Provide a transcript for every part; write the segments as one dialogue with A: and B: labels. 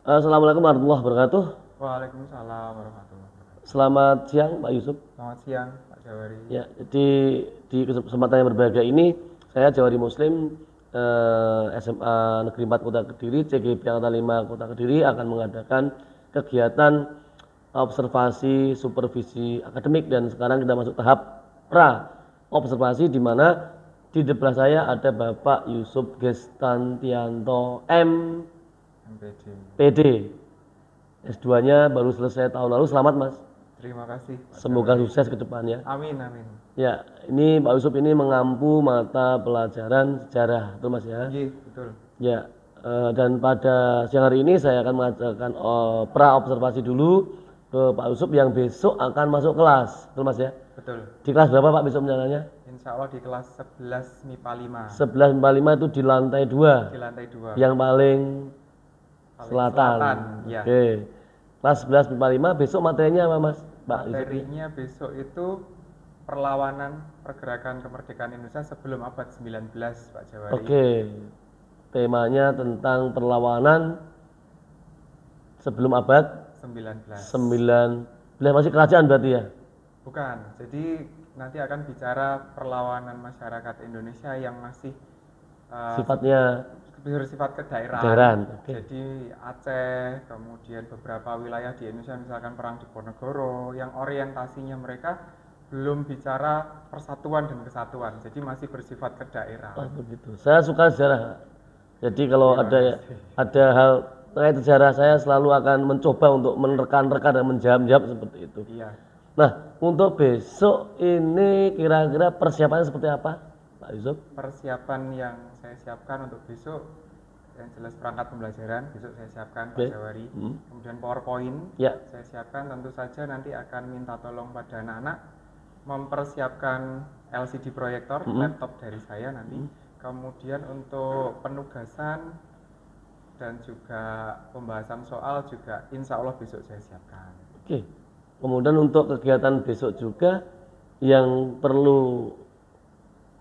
A: Assalamualaikum warahmatullahi wabarakatuh.
B: Waalaikumsalam warahmatullahi wabarakatuh.
A: Selamat siang Pak Yusuf.
B: Selamat siang Pak Jawari.
A: Ya, jadi di kesempatan yang berbahagia ini saya Jawari Muslim SMA Negeri 4 Kota Kediri, CGP Angkatan 5 Kota Kediri akan mengadakan kegiatan observasi supervisi akademik, dan sekarang kita masuk tahap pra observasi, di mana di depan saya ada Bapak Yusuf Gestantianto
B: MPD.
A: MPD. S2-nya baru selesai tahun lalu. Selamat Mas.
B: Terima kasih Pak
A: Semoga
B: Jawari.
A: sukses ke depannya.
B: Amin amin.
A: Ya, ini Pak Yusuf ini mengampu mata pelajaran sejarah, betul Mas ya?
B: Iya betul.
A: Ya, dan pada siang hari ini saya akan mengajarkan pra observasi dulu ke Pak Yusuf yang besok akan masuk kelas, betul Mas ya?
B: Betul.
A: Di kelas berapa Pak besok menjalannya?
B: Insya Allah di kelas 11 MIPA 5
A: 1145 itu di lantai 2,
B: di lantai 2.
A: yang paling
B: Paling
A: selatan.
B: ya.
A: Oke. Kelas 1145 besok materinya apa Mas? Pak Yusuf?
B: Materinya besok itu perlawanan pergerakan kemerdekaan Indonesia sebelum abad 19 Pak Jawari.
A: Oke. Temanya tentang perlawanan sebelum abad
B: 19.
A: 19, masih kerajaan berarti ya?
B: Bukan. Jadi nanti akan bicara perlawanan masyarakat Indonesia yang masih
A: Sifatnya
B: bersifat kedaerahan.
A: kedaerahan. Oke.
B: Jadi Aceh, kemudian beberapa wilayah di Indonesia, misalkan perang Diponegoro, yang orientasinya mereka belum bicara persatuan dan kesatuan, jadi masih bersifat
A: Oh,
B: kedaerahan.
A: begitu. Saya suka sejarah. Jadi kalau
B: Terima
A: ada hal terkait sejarah, saya selalu akan mencoba untuk menerka-nerka dan menjawab seperti itu.
B: Iya,
A: Nah, untuk besok ini kira-kira persiapannya seperti apa, Pak Yusuf?
B: persiapan yang saya siapkan untuk besok, yang jelas perangkat pembelajaran besok saya siapkan Pak
A: Oke.
B: Jawari.
A: Hmm.
B: Kemudian PowerPoint
A: Ya.
B: saya siapkan, tentu saja nanti akan minta tolong pada anak-anak mempersiapkan LCD proyektor, laptop dari saya nanti. Kemudian untuk penugasan dan juga pembahasan soal juga insya Allah besok saya siapkan.
A: Oke. Kemudian untuk kegiatan besok juga yang perlu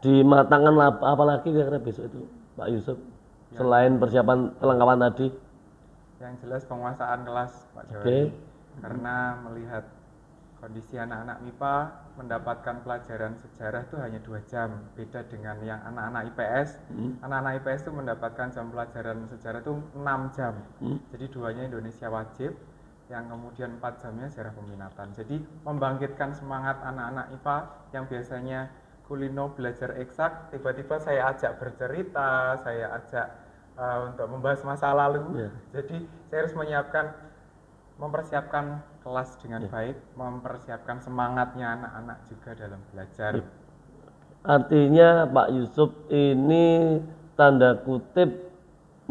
A: dimatangkan apa lagi kira-kira besok itu, Pak Yusuf? Selain persiapan kelengkapan tadi.
B: Yang jelas penguasaan kelas Pak Jawari.
A: Oke.
B: Karena melihat kondisi anak-anak MIPA mendapatkan pelajaran sejarah itu hanya 2 jam, beda dengan yang anak-anak IPS. Anak-anak IPS itu mendapatkan jam pelajaran sejarah itu 6 jam. Jadi 2-nya Indonesia wajib, yang kemudian 4 jamnya sejarah peminatan. Jadi membangkitkan semangat anak-anak IPA yang biasanya kulino belajar eksak, tiba-tiba saya ajak bercerita, saya ajak untuk membahas masa lalu. Jadi saya harus mempersiapkan kelas dengan baik, mempersiapkan semangatnya anak-anak juga dalam belajar.
A: Artinya Pak Yusuf ini tanda kutip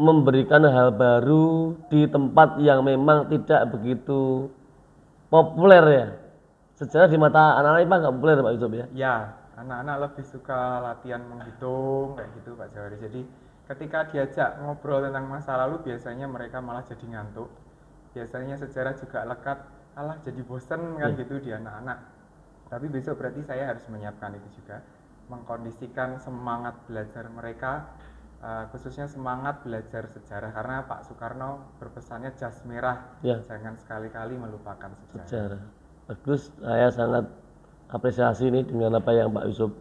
A: memberikan hal baru di tempat yang memang tidak begitu populer ya. Sejarah di mata anak-anak IPA nggak populer Pak Yusuf ya?
B: Ya, anak-anak lebih suka latihan menghitung kayak gitu Pak Jawari. Jadi ketika diajak ngobrol tentang masa lalu biasanya mereka malah jadi ngantuk. Biasanya sejarah juga lekat, alah jadi bosen kan gitu di anak-anak. Tapi besok berarti saya harus menyiapkan itu juga, mengkondisikan semangat belajar mereka, khususnya semangat belajar sejarah, karena Pak Soekarno berpesannya jas merah, jangan sekali-kali melupakan sejarah.
A: Bagus, saya sangat apresiasi ini dengan apa yang Pak Yusuf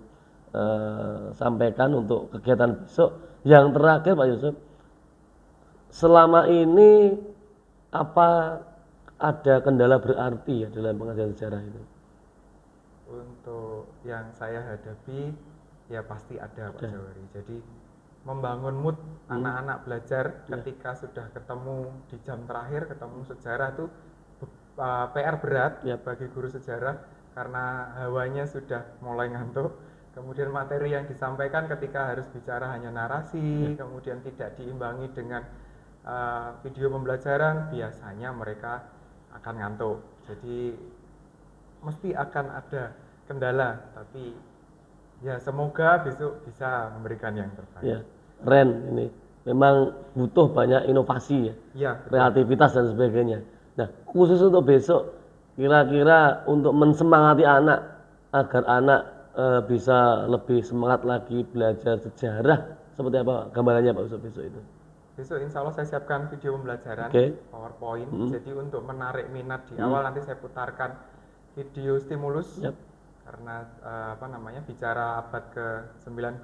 A: sampaikan untuk kegiatan besok. Yang terakhir Pak Yusuf, selama ini apa ada kendala berarti ya dalam pengajaran sejarah itu?
B: Untuk yang saya hadapi ya pasti ada Pak Jawari. Jadi membangun mood anak-anak belajar ketika sudah ketemu di jam terakhir, ketemu sejarah itu PR berat bagi guru sejarah karena hawanya sudah mulai ngantuk. Kemudian materi yang disampaikan ketika harus bicara hanya narasi, kemudian tidak diimbangi dengan video pembelajaran, biasanya mereka akan ngantuk. Jadi mesti akan ada kendala, tapi ya semoga besok bisa memberikan yang terbaik.
A: Ya, keren ini. Memang butuh banyak inovasi ya, kreativitas dan sebagainya. Nah, khusus untuk besok, kira-kira untuk mensemangati anak agar anak bisa lebih semangat lagi belajar sejarah, seperti apa gambarannya Pak Yusuf besok itu?
B: besok insya Allah saya siapkan video pembelajaran
A: Oke.
B: PowerPoint. Jadi untuk menarik minat di awal nanti saya putarkan video stimulus.
A: Yap.
B: Karena bicara abad ke-19,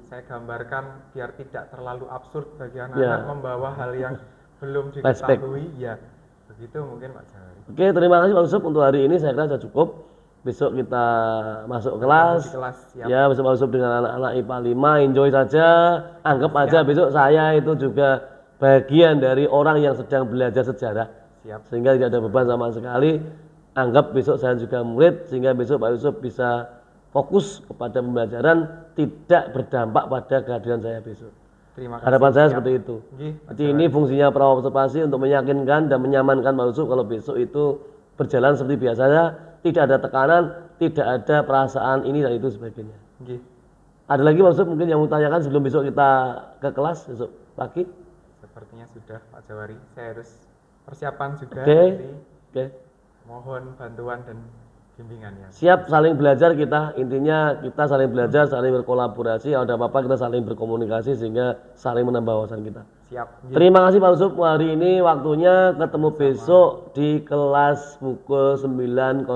B: saya gambarkan biar tidak terlalu absurd bagi anak-anak membawa hal yang belum diketahui. Ya, begitu mungkin Pak Jawari.
A: Oke, terima kasih Pak Yusuf untuk hari ini, saya kira sudah cukup. Besok kita masuk kelas.
B: Di kelas, siap.
A: Ya, besok Pak Yusuf dengan anak-anak IPA 5, enjoy saja. Anggap aja besok saya itu juga bagian dari orang yang sedang belajar sejarah.
B: Siap.
A: Sehingga tidak ada beban sama sekali. Anggap besok saya juga murid, sehingga besok Pak Yusuf bisa fokus kepada pembelajaran, tidak berdampak pada kehadiran saya besok.
B: Terima kasih.
A: Harapan saya seperti itu.
B: Pak
A: Jadi ini fungsinya praobservasi untuk meyakinkan dan menyamankan Pak Yusuf kalau besok itu berjalan seperti biasanya, tidak ada tekanan, tidak ada perasaan ini dan itu sebagainya. Ada lagi Pak Yusuf mungkin yang mau tanyakan sebelum besok kita ke kelas besok pagi?
B: Sepertinya sudah Pak Jawari. Saya harus persiapan juga.
A: Oke.
B: Mohon bantuan dan bimbingannya.
A: Siap saling belajar kita, intinya kita saling belajar, saling berkolaborasi, ada apa-apa kita saling berkomunikasi sehingga saling menambah wawasan kita.
B: Siap.
A: Terima kasih Pak Yusuf hari ini waktunya, ketemu besok di kelas pukul 9.00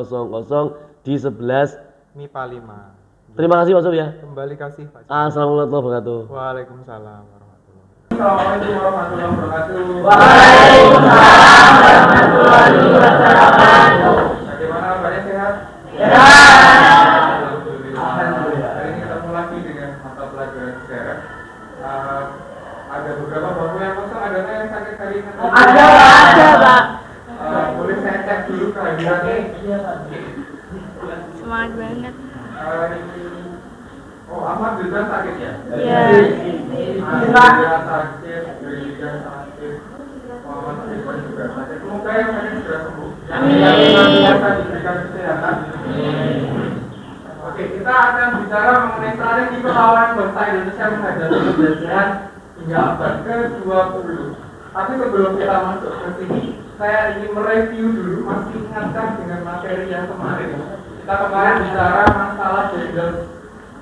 A: di 11
B: MIPA 5.
A: Terima kasih Pak Yusuf ya.
B: Kembali kasih Pak.
A: Assalamualaikum warahmatullahi wabarakatuh.
B: Waalaikumsalam warahmatullahi wabarakatuh. Assalamualaikum warahmatullahi wabarakatuh.
C: Waalaikumsalam warahmatullahi wabarakatuh.
B: Bagaimana kabarnya, sehat? Alhamdulillah. Hari ini ketemu lagi dengan mata pelajaran sejarah. Ada beberapa bapak yang kosong, adakah yang sakit hari ini?
C: Ada Pak.
B: Boleh saya cek dulu kehadirannya?
C: Semangat banget.
B: Ahmad juga sakit ya?
C: Iya.
B: Juga sakit, juga sakit. Muhammad Ridwan juga sakit. Semoga yang sakit segera sembuh. Bisa diberikan kesehatan. Oke, kita akan bicara mengenai strategi perlawanan bangsa Indonesia menghadapi penjajahan hingga abad ke-20. Tapi sebelum kita masuk ke sini, saya ingin mereview dulu, masih ingatkah dengan materi yang kemarin? Kita kemarin bicara masalah Dendels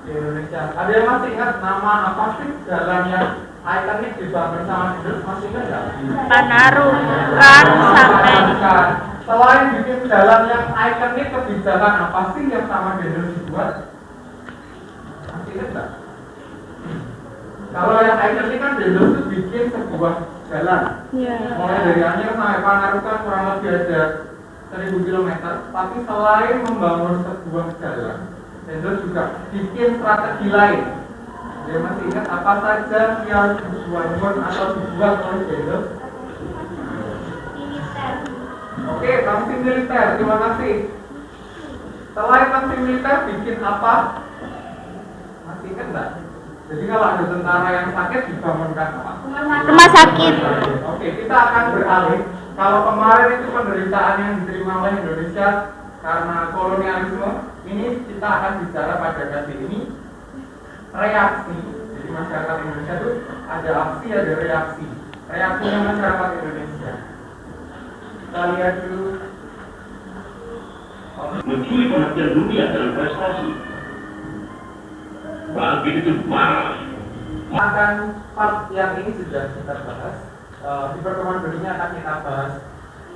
B: di Indonesia. Ada yang masih ingat nama apa sih jalan yang ikonik dibangun sama Dendels? Masih ingat nggak?
C: Panarukan sampai
B: Selain bikin jalan yang ikonik, kebijakan apa sih yang sama Dendels dibuat? Masih ingat nggak? Kalau yang ikonik kan Dendels itu bikin sebuah jalan.
C: Iya.
B: Mulai dari Anyer sampai Panarukan kurang lebih ada 1000 km. Tapi selain membangun sebuah jalan, Dendels juga bikin strategi lain. Dia masih ingat apa saja yang dibangun atau dibuat oleh Dendels? Oke, sanksi militer, terima kasih. Selain sanksi militer, bikin apa? Masih ingat nggak? Jadi kalau ada tentara yang sakit, dibangunkan apa?
C: rumah sakit.
B: Oke, kita akan beralih. Kalau kemarin itu penderitaan yang diterima oleh Indonesia karena kolonialisme, ini kita akan bicara pada kali ini reaksi. Jadi masyarakat Indonesia itu ada aksi, ada reaksi. Reaksinya masyarakat Indonesia. Kita lihat dulu.
D: Mencuri perhatian dunia dalam prestasi. Bagi itu parah.
B: Akan part yang ini sudah kita bahas. Di pertemuan berikutnya akan kita bahas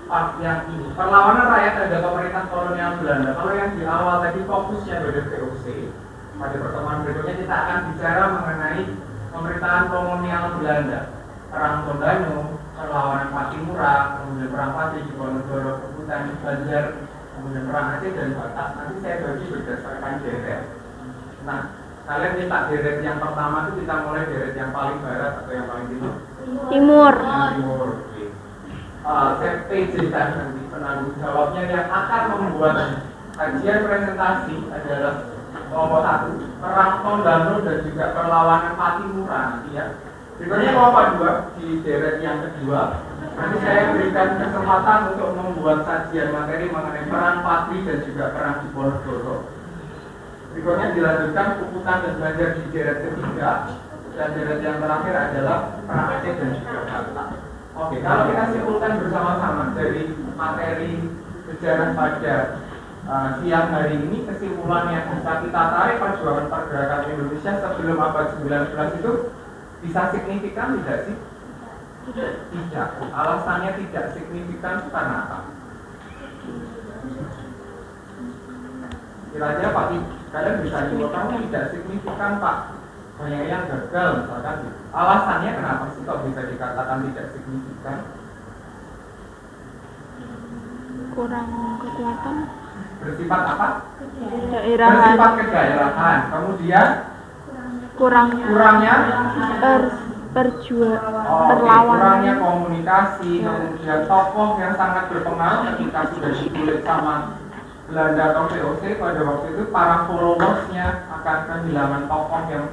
B: part yang ini. Perlawanan rakyat terhadap pemerintah kolonial Belanda. Kalau yang di awal tadi fokusnya pada VOC. Pada pertemuan berikutnya kita akan bicara mengenai pemerintahan kolonial Belanda. Perang Tondano, perlawanan Patimura, kemudian perang Pati di Diponegoro, Keputan, Banjar, kemudian perang Aceh dan Batak. Nanti saya bagi berdasarkan deret. Nah, kalian minta deret yang pertama itu kita mulai deret yang paling barat atau yang paling timur?
C: Timur.
B: Yang timur. Saya PJ nanti penanggung jawabnya yang akan membuat kajian presentasi adalah kelompok 1, perang Tondano dan juga perlawanan Patimura nanti ya. Berikutnya kelompok 2 di deret yang kedua. Nanti saya berikan kesempatan untuk membuat kajian materi mengenai perang Pati dan juga perang Diponegoro. Berikutnya dilanjutkan Kuputan dan Banjar di deret ketiga, dan deret yang terakhir adalah perang Aceh dan juga Batak. Oke, kalau kita simpulkan bersama-sama dari materi sejarah pada siang hari ini, kesimpulan yang bisa kita tarik perjuangan pergerakan Indonesia sebelum abad 19 itu bisa signifikan tidak sih? Tidak. Alasannya tidak signifikan itu karena apa? Kiranya Pak, kalian bisa jawab tidak signifikan Pak. Banyak yang gagal misalkan. Alasannya kenapa sih kok bisa dikatakan tidak signifikan?
C: Kurang kekuatan.
B: Bersifat apa?
C: Daerahan.
B: Bersifat kedaerahan. Kemudian
C: Kurangnya perlawanan.
B: kurangnya komunikasi, kemudian tokoh yang sangat berpengaruh ketika sudah dikulik sama Belanda atau VOC pada waktu itu para followersnya akan kehilangan tokoh yang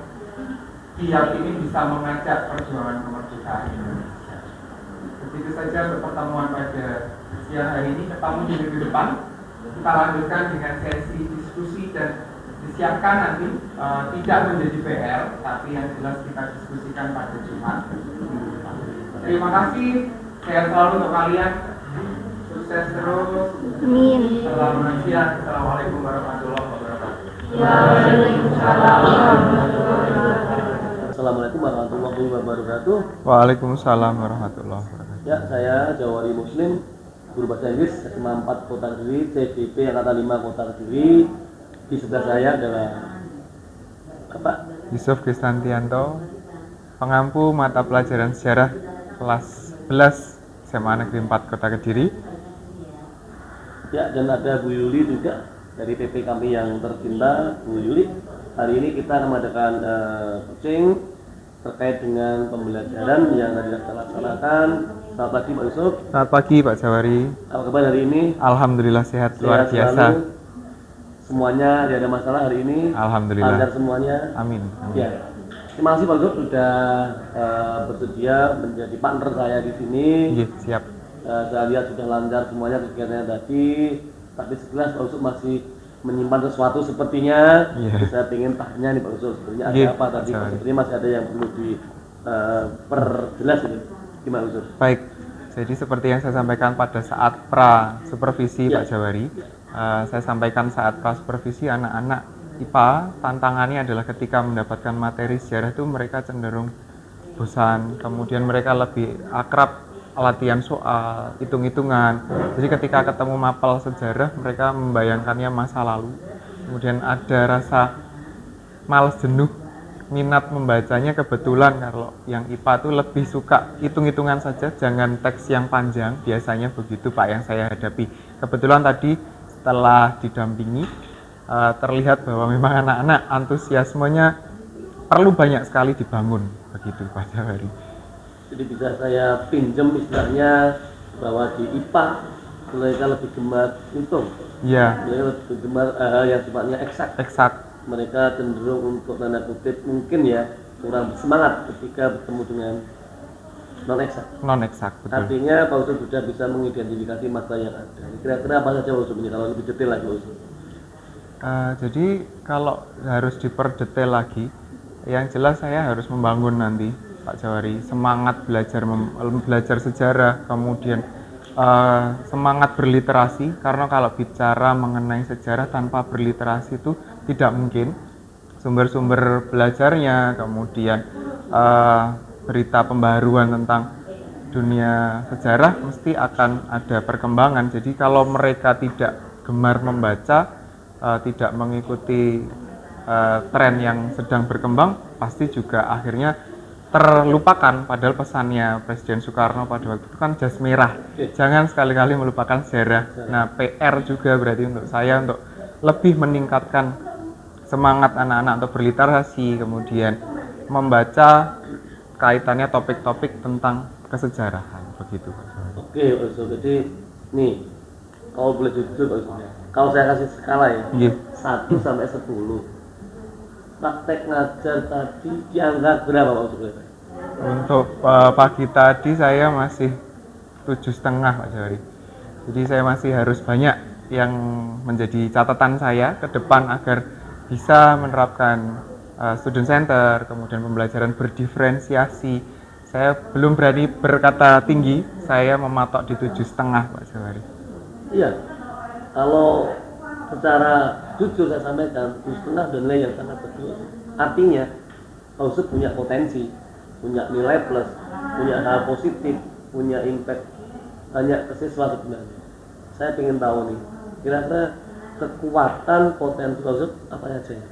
B: diyakini bisa mengajak perjuangan kemerdekaan Indonesia. Begitu saja untuk pertemuan pada siang hari ini, ketemu di minggu depan. Kita lanjutkan dengan sesi diskusi dan disiapkan nanti tidak menjadi PR, tapi yang jelas kita diskusikan pada Jumat. Terima kasih, sehat selalu untuk kalian, sukses terus.
C: Amin.
B: Selamat siang, assalamualaikum warahmatullahi wabarakatuh.
A: Assalamualaikum warahmatullahi wabarakatuh.
B: Waalaikumsalam warahmatullahi wabarakatuh.
A: Ya, saya Jawari Muslim, guru bahasa Inggris SMA 4 Kota Kediri, CDP Angkatan 5 Kota Kediri. Di sebelah saya adalah Bapak
B: Yusuf Kristantianto, pengampu mata pelajaran sejarah kelas 11 SMA Negeri 4 Kota Kediri.
A: ya, dan ada Bu Yuli juga dari PP kami yang tercinta, Bu Yuli. Hari ini kita akan mengadakan coaching terkait dengan pembelajaran yang tadi kita laksanakan. Selamat pagi Pak Yusuf.
B: Selamat pagi Pak Jawari.
A: Apa kabar hari ini?
B: Alhamdulillah sehat luar
A: Sehat
B: biasa.
A: selalu. Semuanya tidak ada masalah hari ini.
B: Alhamdulillah.
A: Lancar semuanya.
B: Amin.
A: Ya. Terima kasih Pak Yusuf sudah bersedia menjadi partner saya di sini.
B: Iya, siap.
A: Saya lihat sudah lancar semuanya kegiatannya tadi, tapi sekilas Pak Yusuf masih menyimpan sesuatu sepertinya.
B: Iya.
A: Saya ingin tanya nih Pak Yusuf, sebenarnya ada
B: Iya,
A: apa tadi?
B: Pak.
A: Sepertinya masih ada yang perlu diperjelas ini. Gimana Pak Yusuf?
B: Baik. Jadi seperti yang saya sampaikan pada saat pra supervisi
A: Ya.
B: Pak Jawari, saya sampaikan saat pra supervisi anak-anak IPA, tantangannya adalah ketika mendapatkan materi sejarah itu mereka cenderung bosan, kemudian mereka lebih akrab latihan soal, hitung-hitungan. Jadi ketika ketemu mapel sejarah, mereka membayangkannya masa lalu. Kemudian ada rasa malas jenuh, minat membacanya kebetulan kalau yang IPA itu lebih suka hitung-hitungan saja, jangan teks yang panjang. Biasanya begitu Pak yang saya hadapi. Kebetulan tadi setelah didampingi, terlihat bahwa memang anak-anak antusiasmenya perlu banyak sekali dibangun, begitu Pak Jawari.
A: Jadi bisa saya pinjam istilahnya bahwa di IPA mereka lebih gemar hitung,
B: Iya,
A: mereka lebih gemar hal yang sifatnya eksak. Mereka cenderung untuk tanda kutip mungkin ya kurang semangat ketika bertemu dengan non eksak.
B: betul.
A: Artinya Pak Yusuf sudah bisa mengidentifikasi masa yang ada. Kira-kira apa saja Pak Yusuf ini kalau lebih detail lagi Pak Yusuf?
B: Jadi kalau harus diperdetail lagi, yang jelas saya harus membangun nanti Pak Jawari semangat belajar sejarah, kemudian semangat berliterasi, karena kalau bicara mengenai sejarah tanpa berliterasi itu tidak mungkin. Sumber-sumber belajarnya, kemudian berita pembaruan tentang dunia sejarah mesti akan ada perkembangan. Jadi kalau mereka tidak gemar membaca, tidak mengikuti tren yang sedang berkembang, pasti juga akhirnya terlupakan. Padahal pesannya Presiden Soekarno pada waktu itu kan jas merah, jangan sekali-kali melupakan sejarah. Nah, PR juga berarti untuk saya untuk lebih meningkatkan semangat anak-anak untuk berliterasi, kemudian membaca kaitannya topik-topik tentang kesejarahan, begitu.
A: Oke Pak Yusuf, jadi nih kalau boleh jujur Pak Yusuf, kalau saya kasih skala ya,
B: Iya.
A: 1 sampai 10, praktek ngajar tadi dianggap berapa Pak Yusuf?
B: Untuk pagi tadi saya masih 7,5 Pak Jawari. Jadi saya masih harus banyak yang menjadi catatan saya ke depan agar bisa menerapkan student center, kemudian pembelajaran berdiferensiasi. Saya belum berani berkata tinggi, saya mematok di 7,5 Pak Jawari.
A: Iya, kalau secara jujur saya sampaikan 7,5 dan nilai yang sangat bagus. Artinya Pak Yusuf punya potensi, punya nilai plus, punya hal positif, punya impact banyak ke siswa sebenarnya. Saya ingin tahu nih, kira-kira kekuatan potensi Pak Ustadz apa aja ya?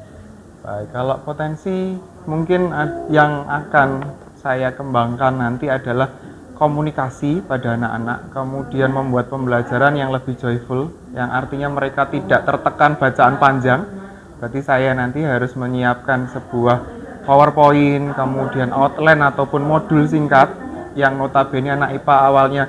B: Baik, kalau potensi mungkin yang akan saya kembangkan nanti adalah komunikasi pada anak-anak, kemudian membuat pembelajaran yang lebih joyful, yang artinya mereka tidak tertekan bacaan panjang. Berarti saya nanti harus menyiapkan sebuah PowerPoint, kemudian outline ataupun modul singkat yang notabene anak IPA awalnya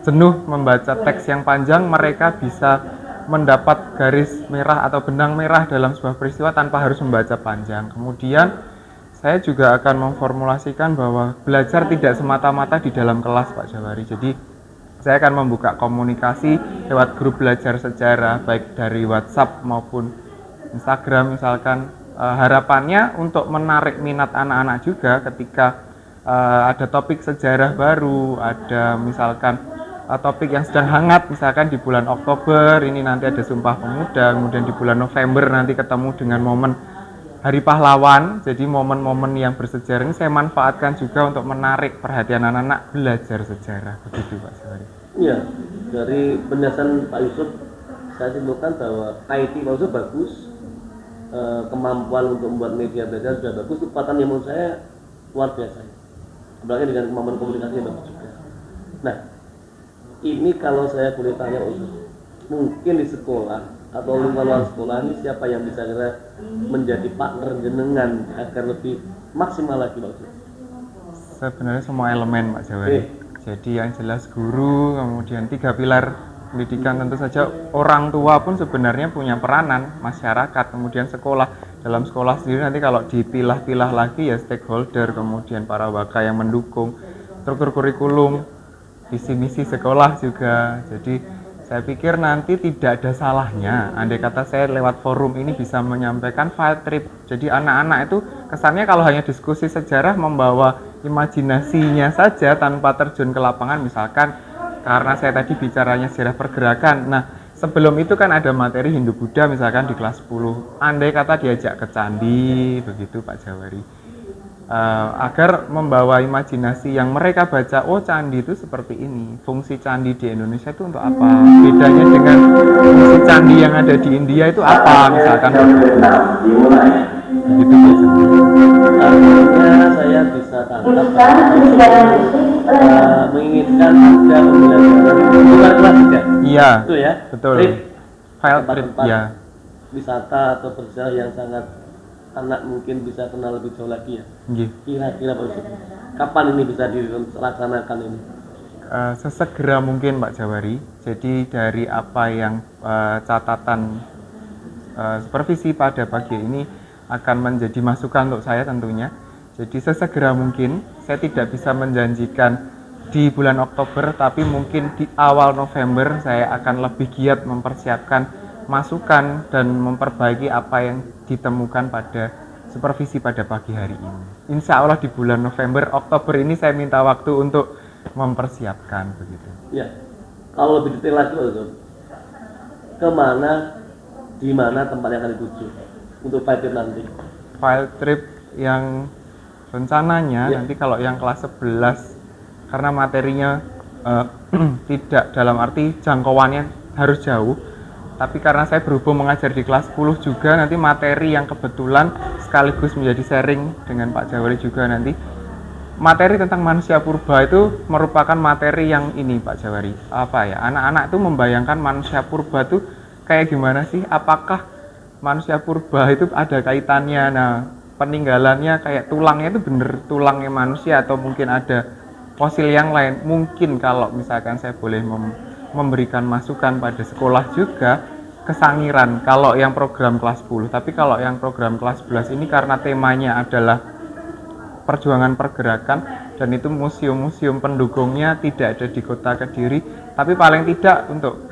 B: jenuh membaca teks yang panjang, mereka bisa mendapat garis merah atau benang merah dalam sebuah peristiwa tanpa harus membaca panjang. Kemudian saya juga akan memformulasikan bahwa belajar tidak semata-mata di dalam kelas, Pak Jawari. Jadi saya akan membuka komunikasi lewat grup belajar sejarah baik dari WhatsApp maupun Instagram misalkan. Harapannya untuk menarik minat anak-anak juga ketika ada topik sejarah baru, ada misalkan topik yang sedang hangat, misalkan di bulan Oktober ini nanti ada Sumpah Pemuda, kemudian di bulan November nanti ketemu dengan momen Hari Pahlawan. Jadi momen-momen yang bersejarah ini saya manfaatkan juga untuk menarik perhatian anak-anak belajar sejarah. Begitu Pak Jawari.
A: Iya, dari penjelasan Pak Yusuf saya simpulkan bahwa IT Pak Yusuf bagus, kemampuan untuk membuat media belajar sudah bagus, kekuatan yang menurut saya luar biasa. Apalagi dengan kemampuan komunikasi yang bagus juga. Nah, ini kalau saya boleh tanya Ustaz, mungkin di sekolah atau luar sekolah ini siapa yang bisa kira menjadi partner jenengan agar lebih maksimal lagi Pak Ustaz?
B: Sebenarnya semua elemen Pak Jawari. Jadi yang jelas guru, kemudian 3 pilar pendidikan, tentu saja orang tua pun sebenarnya punya peranan, masyarakat, kemudian sekolah. Dalam sekolah sendiri nanti kalau dipilah-pilah lagi ya stakeholder, kemudian para waka yang mendukung, struktur kurikulum, visi misi sekolah juga. Jadi saya pikir nanti tidak ada salahnya andai kata saya lewat forum ini bisa menyampaikan field trip. Jadi anak-anak itu kesannya kalau hanya diskusi sejarah membawa imajinasinya saja tanpa terjun ke lapangan, misalkan karena saya tadi bicaranya sejarah pergerakan. Nah, sebelum itu kan ada materi Hindu Buddha misalkan di kelas 10. Andai kata diajak ke candi begitu Pak Jawari. Agar membawa imajinasi yang mereka baca, oh candi itu seperti ini, fungsi candi di Indonesia itu untuk apa, bedanya dengan fungsi candi yang ada di India itu apa misalkan begitu
A: Artinya saya bisa tangkap menginginkan ada pembelajaran luar kelas juga.
B: Iya,
A: Betul ya?
B: betul.
A: Trip,
B: Field trip,
A: tempat-tempat
B: ya.
A: wisata atau bersejarah yang sangat anak mungkin bisa kenal lebih jauh lagi ya.
B: Nggih.
A: Kira-kira Pak Yusuf, kapan ini bisa dilaksanakan ini?
B: Sesegera mungkin Pak Jawari. Jadi dari apa yang catatan supervisi pada pagi ini akan menjadi masukan untuk saya tentunya. Jadi sesegera mungkin, saya tidak bisa menjanjikan di bulan Oktober, tapi mungkin di awal November saya akan lebih giat mempersiapkan masukan dan memperbaiki apa yang ditemukan pada supervisi pada pagi hari ini. Insya Allah di bulan November, Oktober ini saya minta waktu untuk mempersiapkan begitu.
A: Ya, kalau lebih detail lagi Pak Yusuf, kemana, di mana tempat yang akan dituju untuk field trip nanti?
B: Field trip yang rencananya
A: Ya.
B: nanti kalau yang kelas 11 karena materinya tidak dalam arti jangkauannya harus jauh, tapi karena saya berhubung mengajar di kelas 10 juga, nanti materi yang kebetulan sekaligus menjadi sharing dengan Pak Jawari juga nanti materi tentang manusia purba itu merupakan materi yang ini Pak Jawari, apa ya, anak-anak itu membayangkan manusia purba itu kayak gimana sih, apakah manusia purba itu ada kaitannya, nah peninggalannya kayak tulangnya itu bener tulangnya manusia atau mungkin ada fosil yang lain. Mungkin kalau misalkan saya boleh memberikan masukan pada sekolah juga kesangiran kalau yang program kelas 10, tapi kalau yang program kelas 11 ini karena temanya adalah perjuangan pergerakan dan itu museum-museum pendukungnya tidak ada di Kota Kediri, tapi paling tidak untuk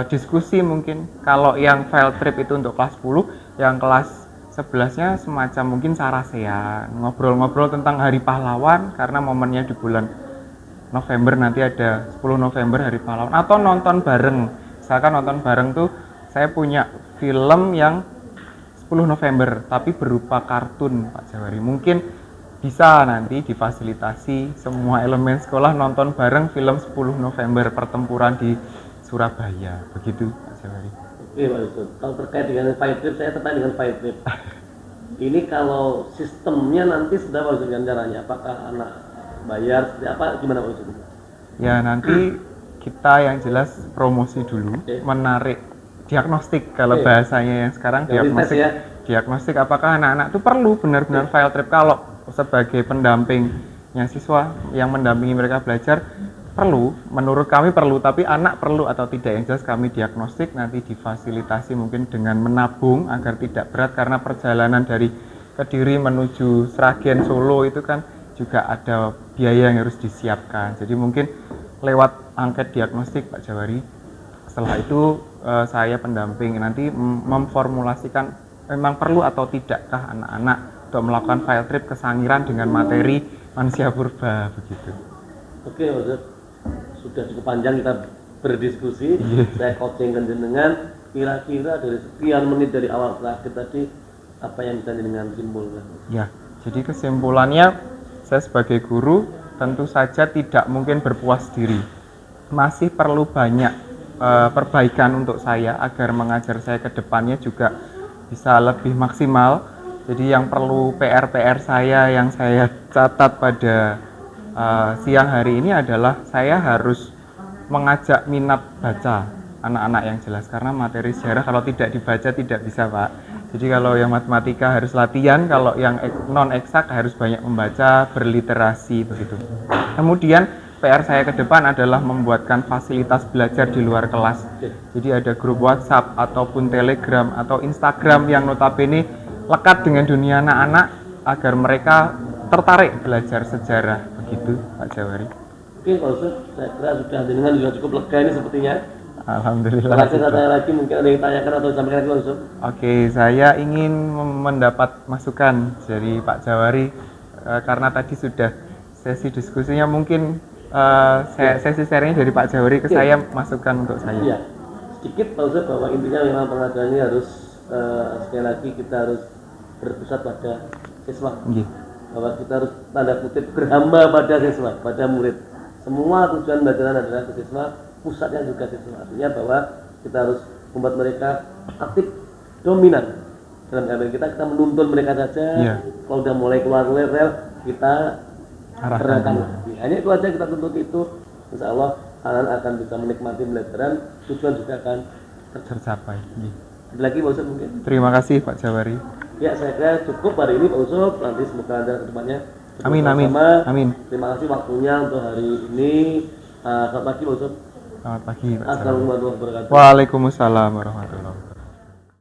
B: diskusi mungkin kalau yang field trip itu untuk kelas 10, yang kelas 11-nya semacam mungkin sarasean, ngobrol-ngobrol tentang Hari Pahlawan karena momennya di bulan November, nanti ada 10 November Hari Pahlawan, atau nonton bareng. Misalkan nonton bareng tuh saya punya film yang 10 November tapi berupa kartun Pak Jawari. Mungkin bisa nanti difasilitasi semua elemen sekolah nonton bareng film 10 November pertempuran di Surabaya. Begitu Pak Jawari.
A: Oke Pak Yusuf, kalau terkait dengan field trip, saya tertarik dengan field trip. Ini kalau sistemnya nanti sudah Pak Yusuf dengan caranya, apakah anak bayar, seperti apa, gimana Pak Yusuf?
B: Ya nanti kita yang jelas promosi dulu, menarik diagnostik kalau
A: Oke.
B: bahasanya yang sekarang
A: Dari
B: diagnostik.
A: tes ya.
B: Diagnostik apakah anak-anak itu perlu benar-benar field trip. Kalau sebagai pendampingnya siswa yang mendampingi mereka belajar perlu, menurut kami perlu, tapi anak perlu atau tidak yang jelas kami diagnostik, nanti difasilitasi mungkin dengan menabung agar tidak berat karena perjalanan dari Kediri menuju Sragen Solo itu kan juga ada biaya yang harus disiapkan. Jadi mungkin lewat angket diagnostik Pak Jawari. Setelah itu saya pendamping nanti memformulasikan memang perlu atau tidakkah anak-anak untuk melakukan field trip ke Sangiran dengan materi manusia purba begitu.
A: Oke Pak Yusuf, sudah cukup panjang kita berdiskusi. Saya coachingkan jenengan, kira-kira dari sekian menit dari awal terakhir tadi, apa yang bisa jenengan simpulkan?
B: Ya, jadi kesimpulannya saya sebagai guru tentu saja tidak mungkin berpuas diri. Masih perlu banyak perbaikan untuk saya agar mengajar saya ke depannya juga bisa lebih maksimal. Jadi yang perlu PR-PR saya yang saya catat pada siang hari ini adalah saya harus mengajak minat baca anak-anak yang jelas, karena materi sejarah kalau tidak dibaca tidak bisa Pak. Jadi kalau yang matematika harus latihan, kalau yang non eksak harus banyak membaca, berliterasi begitu. Kemudian PR saya ke depan adalah membuatkan fasilitas belajar di luar kelas. Jadi ada grup WhatsApp ataupun Telegram atau Instagram yang notabene lekat dengan dunia anak-anak agar mereka tertarik belajar sejarah begitu Pak Jawari.
A: Oke Pak Yusuf, saya kira sudah jenengan juga cukup lega ini sepertinya.
B: Alhamdulillah.
A: Terima kasih. Saya lagi mungkin ada yang tanyakan atau disampaikan lagi Pak Yusuf.
B: Oke, saya ingin mendapat masukan dari Pak Jawari karena tadi sudah sesi diskusinya, mungkin sesi sharing dari Pak Jawari ke saya, masukan untuk saya.
A: Iya, sedikit Pak Yusuf, bahwa intinya memang pengajaran ini harus sekali lagi kita harus berpusat pada siswa.
B: Nggih.
A: Bahwa kita harus tanda kutip berhamba pada siswa, pada murid. Semua tujuan belajaran adalah ke siswa, pusatnya juga siswa. Artinya bahwa kita harus membuat mereka aktif, dominan dalam keadaan kita menuntun mereka saja.
B: Iya.
A: Kalau udah mulai keluar rel, kita
B: Arahkan
A: arahkan
B: dulu.
A: lagi. Hanya itu aja kita tuntut itu. Insya Allah anak akan bisa menikmati pelajaran, tujuan juga akan
B: Tercapai. Nggih.
A: ada lagi Pak Yusuf mungkin.
B: Terima kasih Pak Jawari.
A: Ya saya kira cukup hari ini Pak Yusuf. Nanti semoga ada kedepannya.
B: Amin, amin,
A: Sama-sama.
B: amin.
A: Terima kasih waktunya untuk hari ini. Selamat pagi Pak Yusuf.
B: Selamat pagi Pak Jawari.
A: Assalamualaikum warahmatullahi wabarakatuh.
B: Waalaikumsalam warahmatullahi wabarakatuh.